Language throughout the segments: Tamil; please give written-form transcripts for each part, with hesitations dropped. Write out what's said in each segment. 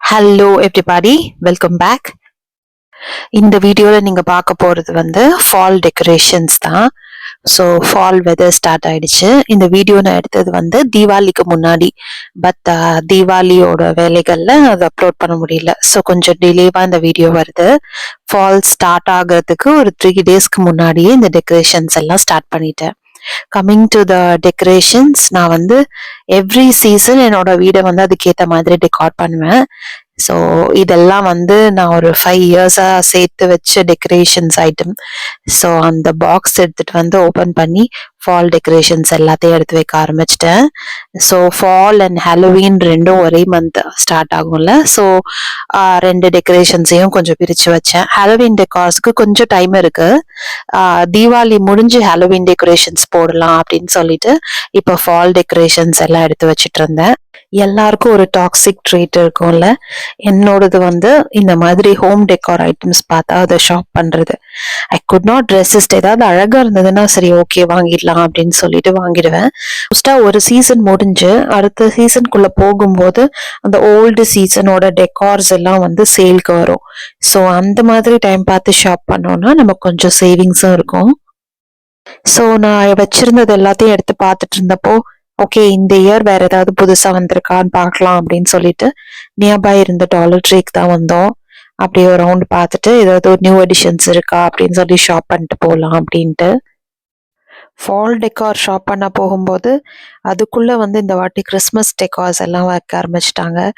Hello everybody, welcome back. இந்த வீடியோவில் நீங்கள் பார்க்க போகிறது ஃபால் டெக்கரேஷன்ஸ் தான். ஸோ ஃபால் வெதர் ஸ்டார்ட் ஆயிடுச்சு. இந்த வீடியோ நான் எடுத்தது தீபாவளிக்கு முன்னாடி. பட் தீபாவளியோட வேலைகளில் அதை அப்லோட் பண்ண முடியல. ஸோ கொஞ்சம் டிலேவாக இந்த வீடியோ வருது. ஃபால் ஸ்டார்ட் ஆகிறதுக்கு ஒரு 3 டேஸ்க்கு முன்னாடியே இந்த டெக்கரேஷன்ஸ் எல்லாம் ஸ்டார்ட் பண்ணிட்டேன். கம்மிங் டு த டெக்கரேஷன்ஸ், நான் எவ்ரி சீசன் என்னோட வீடை அதுக்கேற்ற மாதிரி டெக்கார் பண்ணுவேன். ஸோ இதெல்லாம் நான் ஒரு 5 இயர்ஸாக சேர்த்து வச்ச டெக்கரேஷன்ஸ் ஐட்டம். ஸோ அந்த பாக்ஸ் எடுத்துட்டு ஓப்பன் பண்ணி ஃபால் டெக்கரேஷன்ஸ் எல்லாத்தையும் எடுத்து வைக்க ஆரம்பிச்சிட்டேன். ஸோ ஃபால் அண்ட் ஹாலோவீன் ரெண்டும் ஒரே மந்த் ஸ்டார்ட் ஆகும்ல. ஸோ 2 டெக்கரேஷன்ஸையும் கொஞ்சம் பிரித்து வச்சேன். ஹாலோவீன் டெக்கார்ஸ்க்கு கொஞ்சம் டைம் இருக்கு. தீபாவளி முடிஞ்சு ஹாலோவீன் டெக்கரேஷன்ஸ் போடலாம் அப்படின்னு சொல்லிட்டு இப்போ ஃபால் டெக்கரேஷன்ஸ் எல்லாம் எடுத்து வச்சுட்டு இருந்தேன். எல்லாருக்கும் ஒரு டாக்ஸிக் ட்ரீட் இருக்கும்ல. என்னோடது இந்த மாதிரி ஹோம் டெக்கார் ஐட்டம்ஸ் பார்த்தா அதை ஷாப் பண்றது. I could not resist. ஏதாவது அழகா இருந்ததுன்னா சரி ஓகே வாங்கிடலாம் அப்படின்னு சொல்லிட்டு வாங்கிடுவேன். மோஸ்டா ஒரு சீசன் முடிஞ்சு அடுத்த சீசனுக்குள்ள போகும்போது அந்த ஓல்டு சீசனோட டெக்கார்ஸ் எல்லாம் சேல்க்கு வரும். ஸோ அந்த மாதிரி டைம் பார்த்து ஷாப் பண்ணோம்னா நமக்கு கொஞ்சம் சேவிங்ஸும் இருக்கும். ஸோ நான் வச்சிருந்தது எல்லாத்தையும் எடுத்து பார்த்துட்டு இருந்தப்போ ஓகே இந்த இயர் வேற ஏதாவது புதுசா வந்திருக்கான்னு பார்க்கலாம் அப்படின்னு சொல்லிட்டு நியர்பை இருந்த டாலர் ட்ரீக்கு தான் வந்தோம். அப்படியே ஒரு ரவுண்ட் பார்த்துட்டு ஏதாவது ஒரு நியூ எடிஷன்ஸ் இருக்கா அப்படின்னு சொல்லி ஷாப் பண்ணிட்டு போகலாம் அப்படின்ட்டு. ஃபால் டெக்கார் ஷாப் பண்ண போகும்போது அதுக்குள்ள இந்த வாட்டி கிறிஸ்மஸ் டெக்கார்ஸ் எல்லாம் வைக்க ஆரம்பிச்சிட்டாங்க.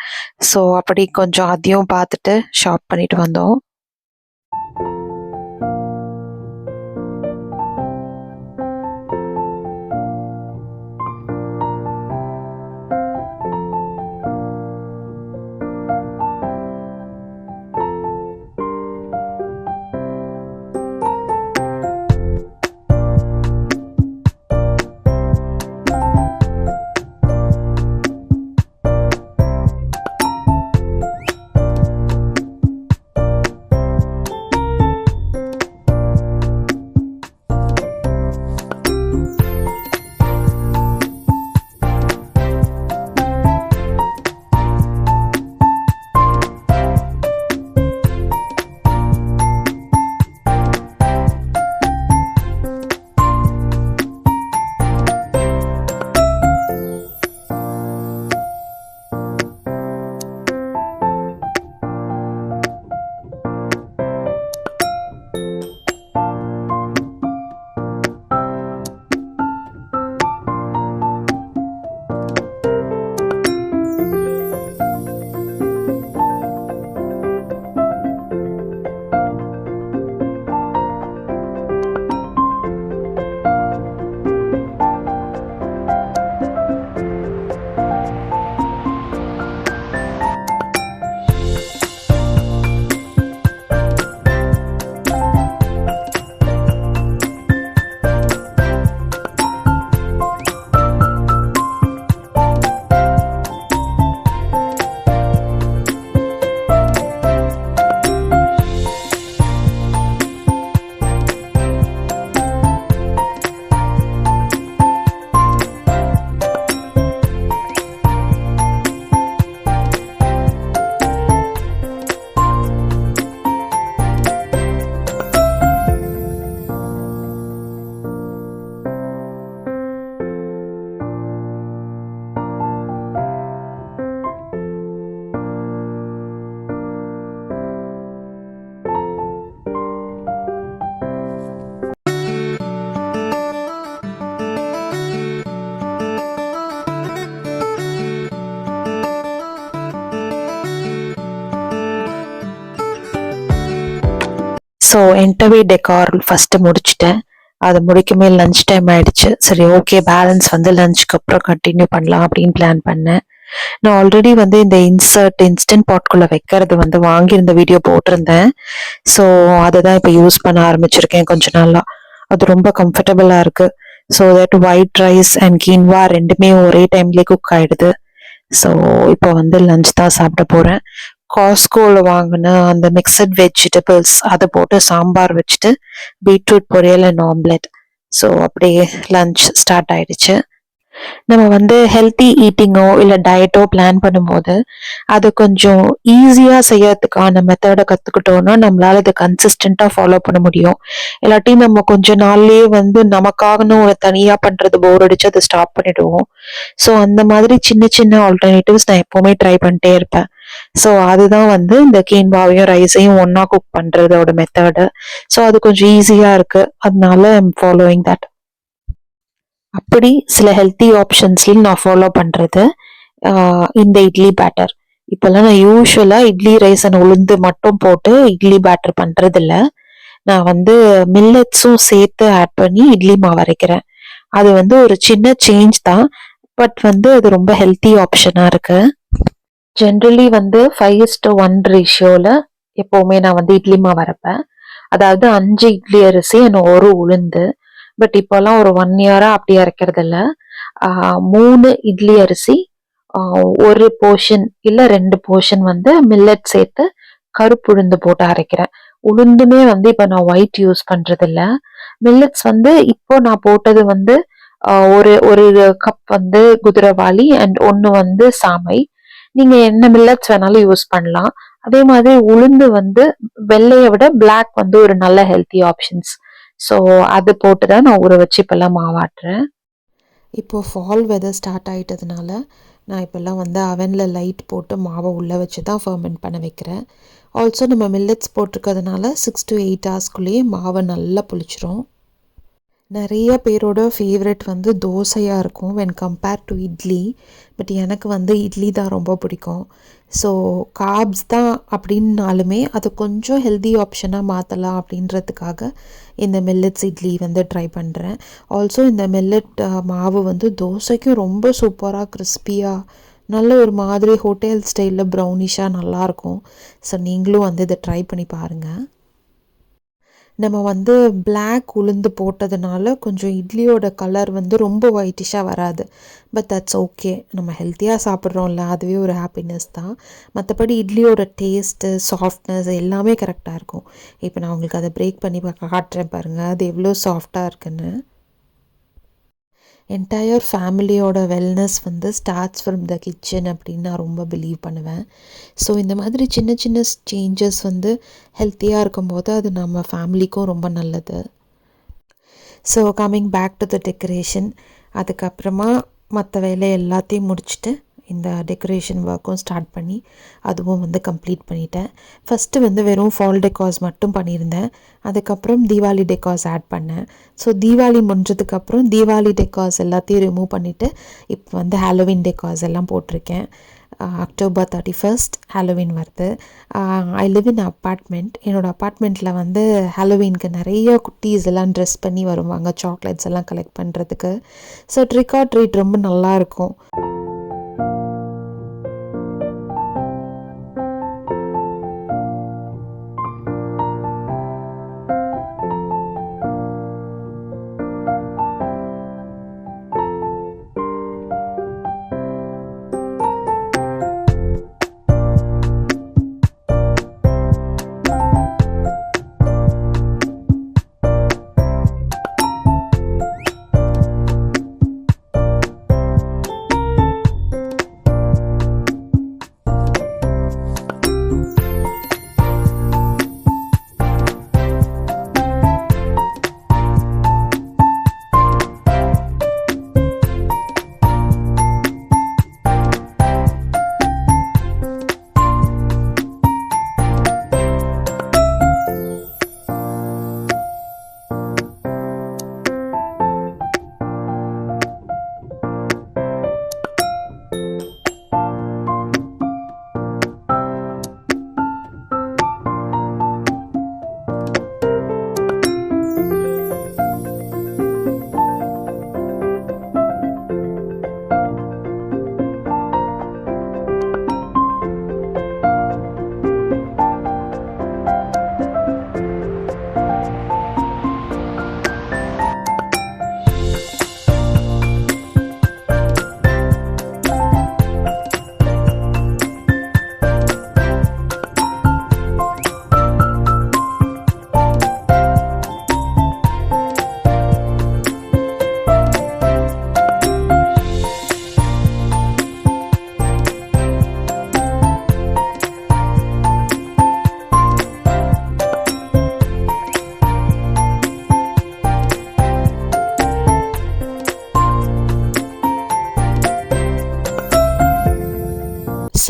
ஸோ அப்படி கொஞ்சம் அதையும் பார்த்துட்டு ஷாப் பண்ணிட்டு வந்தோம். ஸோ என்டவே டெக்கார் ஃபர்ஸ்ட் முடிச்சுட்டேன். அதை முடிக்குமே லஞ்ச் டைம் ஆயிடுச்சு. சரி ஓகே பேலன்ஸ் லஞ்சுக்கு அப்புறம் கண்டினியூ பண்ணலாம் அப்படின்னு பிளான் பண்ணேன். நான் ஆல்ரெடி இந்த இன்ஸ்டன்ட் பாட்குள்ள வைக்கிறது வாங்கியிருந்த வீடியோ போட்டிருந்தேன். ஸோ அதை தான் இப்போ யூஸ் பண்ண ஆரம்பிச்சிருக்கேன் கொஞ்ச நாளா. அது ரொம்ப கம்ஃபர்டபுளா இருக்கு. So that white rice and quinoa ரெண்டுமே ஒரே டைம்லேயே குக் ஆயிடுது. ஸோ இப்போ லஞ்ச் தான் சாப்பிட போறேன். காஸ்கோவில் வாங்கின அந்த மிக்சட் வெஜிடபிள்ஸ் அதை போட்டு சாம்பார் வச்சுட்டு பீட்ரூட் பொரியல் அண்ட் ஆம்லெட். ஸோ அப்படியே லஞ்ச் ஸ்டார்ட் ஆயிடுச்சு. நம்ம வந்து ஹெல்த்தி ஈட்டிங்கோ இல்லை டயட்டோ பிளான் பண்ணும்போது அது கொஞ்சம் ஈஸியாக செய்யறதுக்கான மெத்தடை கற்றுக்கிட்டோன்னா நம்மளால அதை கன்சிஸ்டண்ட்டாக ஃபாலோ பண்ண முடியும். இல்லாட்டி நம்ம கொஞ்ச நாள்லயே வந்து நமக்காகன்னு ஒரு தனியாக பண்ணுறது போர் அடிச்சு அதை ஸ்டாப் பண்ணிடுவோம். ஸோ அந்த மாதிரி சின்ன சின்ன ஆல்டர்னேட்டிவ்ஸ் நான் எப்போவுமே ட்ரை பண்ணிட்டே இருப்பேன். ஸோ அதுதான் வந்து இந்த கீன்வாவையும் ரைஸையும் ஒன்னா குக் பண்றதோட மெத்தடு. ஸோ அது கொஞ்சம் ஈஸியா இருக்கு, அதனால ஐம் ஃபாலோயிங் தட். அப்படி சில ஹெல்த்தி ஆப்ஷன்ஸ்லையும் நான் ஃபாலோ பண்றது இந்த இட்லி பேட்டர். இப்பெல்லாம் நான் யூஸ்வலா இட்லி ரைஸ் அண்ட் உளுந்து மட்டும் போட்டு இட்லி பேட்டர் பண்றது இல்ல. நான் வந்து மில்லட்ஸும் சேர்த்து ஆட் பண்ணி இட்லி மாவு அரைக்கிறேன். அது வந்து ஒரு சின்ன சேஞ்ச் தான், பட் வந்து அது ரொம்ப ஹெல்த்தி ஆப்ஷனா இருக்கு. ஜென்ரலி வந்து 5:1 ரேஷியோவில் எப்போவுமே நான் வந்து இட்லி மாவு அரைப்பேன். அதாவது 5 இட்லி அரிசி and 1 உளுந்து. பட் இப்போல்லாம் ஒரு 1 இயராக அப்படி அரைக்கிறது இல்லை. 3 இட்லி அரிசி, 1 போர்ஷன் இல்லை 2 போர்ஷன் வந்து மில்லட் சேர்த்து கருப்பு உளுந்து போட்டு அரைக்கிறேன். உளுந்துமே வந்து இப்போ நான் ஒயிட் யூஸ் பண்றது இல்லை. மில்லட்ஸ் வந்து இப்போ நான் போட்டது வந்து ஒரு ஒரு கப் வந்து குதிரைவாளி அண்ட் 1 வந்து சாமை. நீங்க என்ன மில்லட்ஸ் வேணாலும் யூஸ் பண்ணலாம். அதே மாதிரி உளுந்து வந்து வெள்ளையை விட பிளாக் வந்து ஒரு நல்ல ஹெல்த்தி ஆப்ஷன்ஸ். ஸோ அது போட்டு தான் நான் ஊற வச்சு இப்பெல்லாம் மாவாட்டுறேன். இப்போ ஃபால் வெதர் ஸ்டார்ட் ஆகிட்டதுனால நான் இப்போல்லாம் வந்து அவனில் லைட் போட்டு மாவை உள்ளே வச்சு தான் ஃபர்மெண்ட் பண்ண வைக்கிறேன். ஆல்சோ நம்ம மில்லட்ஸ் போட்டிருக்கிறதுனால 6 to 8 ஹவர்ஸ்குள்ளேயே மாவை நல்லா புளிச்சிரும். நிறைய பேரோட ஃபேவரெட் வந்து தோசையாக இருக்கும் when compare to idli. But எனக்கு வந்து இட்லி தான் ரொம்ப பிடிக்கும். ஸோ கார்ப்ஸ் தான் அப்படின்னாலுமே அது கொஞ்சம் ஹெல்தி ஆப்ஷனாக மாற்றலாம் அப்படின்றதுக்காக இந்த மில்லட்ஸ் இட்லி வந்து ட்ரை பண்ணுறேன். ஆல்சோ இந்த மில்லட் மாவு வந்து தோசைக்கும் ரொம்ப சூப்பராக கிறிஸ்பியாக நல்ல ஒரு மாதிரி ஹோட்டல் ஸ்டைலில் ப்ரௌனிஷாக நல்லாயிருக்கும். ஸோ நீங்களும் வந்து இதை ட்ரை பண்ணி பாருங்கள். நம்ம வந்து பிளாக் உளுந்து போட்டதுனால கொஞ்சம் இட்லியோட கலர் வந்து ரொம்ப ஒயிட்டிஷாக வராது. பட் தட்ஸ் ஓகே, நம்ம ஹெல்த்தியாக சாப்பிட்றோம்ல, அதுவே ஒரு ஹாப்பினஸ் தான். மற்றபடி இட்லியோட டேஸ்ட்டு சாஃப்ட்னஸ் எல்லாமே கரெக்டாக இருக்கும். இப்போ நான் உங்களுக்கு அதை பிரேக் பண்ணி காட்டுறேன் பாருங்கள், அது எவ்வளோ சாஃப்டாக இருக்குன்னு. என்டையர் ஃபேமிலியோட வெல்னஸ் வந்து ஸ்டார்ட்ஸ் ஃப்ரம் த கிச்சன் அப்படின்னு நான் ரொம்ப பிலீவ் பண்ணுவேன். ஸோ இந்த மாதிரி சின்ன சின்ன சேஞ்சஸ் வந்து ஹெல்த்தியாக இருக்கும்போது அது நம்ம ஃபேமிலிக்கும் ரொம்ப நல்லது. So coming back to the decoration, அதுக்கப்புறமா மற்ற வேலை எல்லாத்தையும் முடிச்சுட்டு இந்த டெக்கரேஷன் ஒர்க்கும் ஸ்டார்ட் பண்ணி அதுவும் வந்து கம்ப்ளீட் பண்ணிட்டேன். ஃபஸ்ட்டு வந்து வெறும் ஃபால் டெக்கார்ஸ் மட்டும் பண்ணியிருந்தேன். அதுக்கப்புறம் தீபாவளி டெக்கார்ஸ் ஆட் பண்ணேன். ஸோ தீபாவளி முடிஞ்சதுக்கப்புறம் தீபாவளி டெக்கார்ஸ் எல்லாத்தையும் ரிமூவ் பண்ணிவிட்டு இப்போ வந்து ஹாலோவின் டெக்கார்ஸ் எல்லாம் போட்டிருக்கேன். October 31st ஹாலோவின் வருது. I live in apartment. என்னோடய அப்பார்ட்மெண்ட்டில் வந்து ஹாலோவின்க்கு நிறைய குட்டீஸ் எல்லாம் ட்ரெஸ் பண்ணி வருவாங்க சாக்லேட்ஸ் எல்லாம் கலெக்ட் பண்ணுறதுக்கு. ஸோ ட்ரிக் ஆர் ட்ரீட் ரொம்ப நல்லாயிருக்கும்.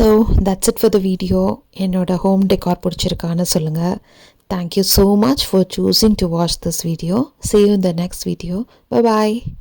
So that's it for the video. என்னோட ஹோம் டெக்கார் பிடிச்சிருக்கான்னு சொல்லுங்கள். Thank you so much for choosing to watch this video. See you in the next video. Bye bye.